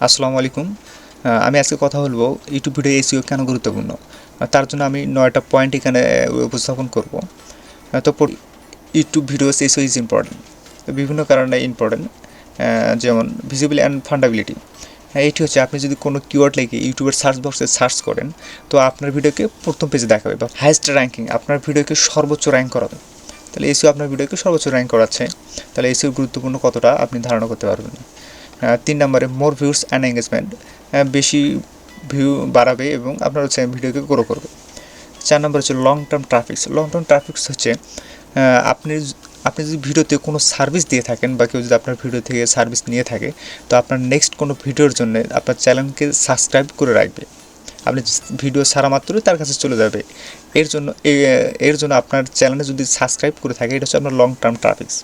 আসসালামু আলাইকুম। আমি আজকে কথা বলবো ইউটিউব ভিডিও এসইও কেন গুরুত্বপূর্ণ। তার জন্য আমি 9টা পয়েন্ট এখানে উপস্থাপন করব। তো YouTube videos SEO is important. বিভিন্ন কারণে ইম্পর্টেন্ট, যেমন ভিজিবিলিটি অ্যান্ড ফান্ডাবিলিটি। এটি হচ্ছে আপনি যদি কোনো কিওয়ার্ড লিখে ইউটিউবের সার্চ বক্সে সার্চ করেন, তো আপনার ভিডিওকে প্রথম পেজে দেখাবে বা হাইয়েস্ট র্যাঙ্কিং, আপনার ভিডিওকে সর্বোচ্চ র্যাঙ্ক করাবে। তাহলে এসইও আপনার ভিডিওকে সর্বোচ্চ র্যাঙ্ক করাচ্ছে। তাহলে এসইও গুরুত্বপূর্ণ কতটা আপনি ধারণা করতে পারবেন। 3 নম্বরে মোর ভিউস অ্যান্ড এঙ্গেজমেন্ট, বেশি ভিউ বাড়াবে এবং আপনার হচ্ছে ভিডিওকে গ্রো করবে। 4 নম্বর হচ্ছে লং টার্ম ট্রাফিক্স। লং টার্ম ট্রাফিক্স হচ্ছে আপনি আপনি যদি ভিডিওতে কোনো সার্ভিস দিয়ে থাকেন বা কেউ যদি আপনার ভিডিও থেকে সার্ভিস নিয়ে থাকে, তো আপনার নেক্সট কোনো ভিডিওর জন্য আপনার চ্যানেলকে সাবস্ক্রাইব করে রাখবে। আপনি ভিডিও ছাড়া মাত্রই তার কাছে চলে যাবে। এর জন্য আপনার চ্যানেলে যদি সাবস্ক্রাইব করে থাকে, এটা হচ্ছে আপনার লং টার্ম ট্রাফিক্স।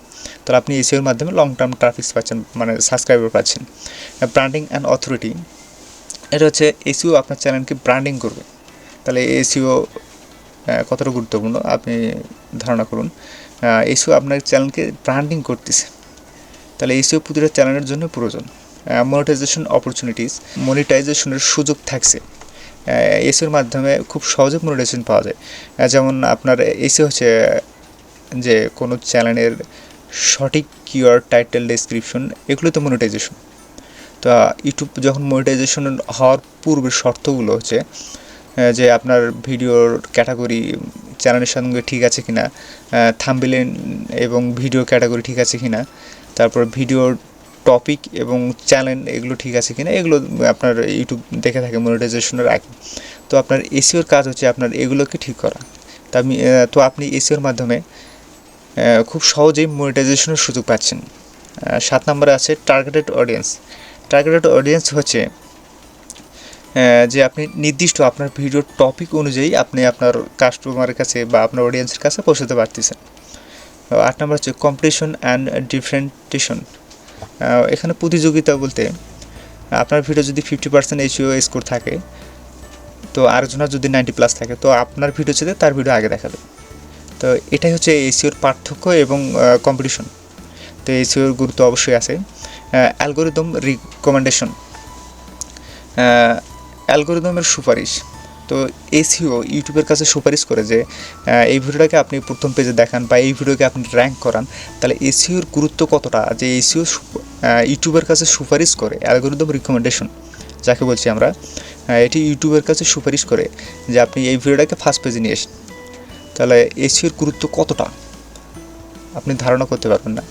তাহলে আপনি এসইওর মাধ্যমে লং টার্ম ট্রাফিক্স পাচ্ছেন, মানে সাবস্ক্রাইবার পাচ্ছেন। ব্র্যান্ডিং অ্যান্ড অথরিটি, এটা হচ্ছে এসইও আপনার চ্যানেলকে ব্র্যান্ডিং করবে। তাহলে এসইও কতটা গুরুত্বপূর্ণ আপনি ধারণা করুন। এসইও আপনার চ্যানেলকে ব্র্যান্ডিং করতেছে, তাহলে এসইও প্রতিটা চ্যানেলের জন্য প্রয়োজন। মনিটাইজেশন অপরচুনিটিস, মনিটাইজেশনের সুযোগ থাকছে। এসইওর মাধ্যমে খুব সহজে মনিটাইজেশন পাওয়া যায়। যেমন আপনার এসইও হচ্ছে যে কোনো চ্যানেলের সঠিক কিওয়ার্ড, টাইটেল, ডেসক্রিপশন, এগুলো তো মনিটাইজেশন। তো ইউটিউব যখন মনিটাইজেশন হওয়ার পূর্বের শর্তগুলো হচ্ছে যে আপনার ভিডিওর ক্যাটাগরি চ্যানেলের সঙ্গে ঠিক আছে কিনা, থাম্বনেল এবং ভিডিও ক্যাটাগরি ঠিক আছে কিনা, তারপর ভিডিওর টপিক এবং চ্যানেল এগুলো ঠিক আছে কিনা, এগুলো আপনার ইউটিউব দেখে থাকে মনিটাইজেশনের আগে। তো আপনার এসইওর কাজ হচ্ছে আপনার এগুলোকে ঠিক করা। তো আপনি এসইওর মাধ্যমে খুব সহজেই মনিটাইজেশনের সুযোগ পাচ্ছেন। 7 নম্বরে আছে টার্গেটেড অডিয়েন্স। টার্গেটেড অডিয়েন্স হচ্ছে যে আপনি নির্দিষ্ট আপনার ভিডিওর টপিক অনুযায়ী আপনি আপনার কাস্টমারের কাছে বা আপনার অডিয়েন্সের কাছে পৌঁছাতে পারতেছেন। 8 নম্বর হচ্ছে কম্পিটিশন অ্যান্ড ডিফারেন্টিয়েশন। এখানে প্রতিযোগিতা বলতে আপনার ভিডিও যদি 50% এসইও স্কোর থাকে, তো আরেকজনের যদি 90+ থাকে, তো আপনার ভিডিও চেয়ে তার ভিডিও আগে দেখাবে। তো এটাই হচ্ছে এসইওর পার্থক্য এবং কম্পিটিশন। তো এসইওর গুরুত্ব অবশ্যই আছে। অ্যালগোরিদম রিকমেন্ডেশন, অ্যালগোরিদমের সুপারিশ। তো এসইও ইউটিউবের কাছে সুপারিশ করে যে এই ভিডিওটাকে আপনি প্রথম পেজে দেখান বা এই ভিডিওকে আপনি র্যাঙ্ক করান। তাহলে এসইওর গুরুত্ব কতটা যে এসইও ইউটিউবের কাছে সুপারিশ করে, অ্যালগোরিদম রিকমেন্ডেশন যাকে বলছি আমরা, এটি ইউটিউবের কাছে সুপারিশ করে যে আপনি এই ভিডিওটাকে ফার্স্ট পেজে নিয়ে আসেন। তাহলে এসইওর গুরুত্ব কতটা আপনি ধারণা করতে পারবেন না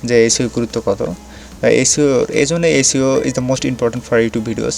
যে এসইওর গুরুত্ব কত। এসইও এই জন্য SEO is the most important for YouTube videos.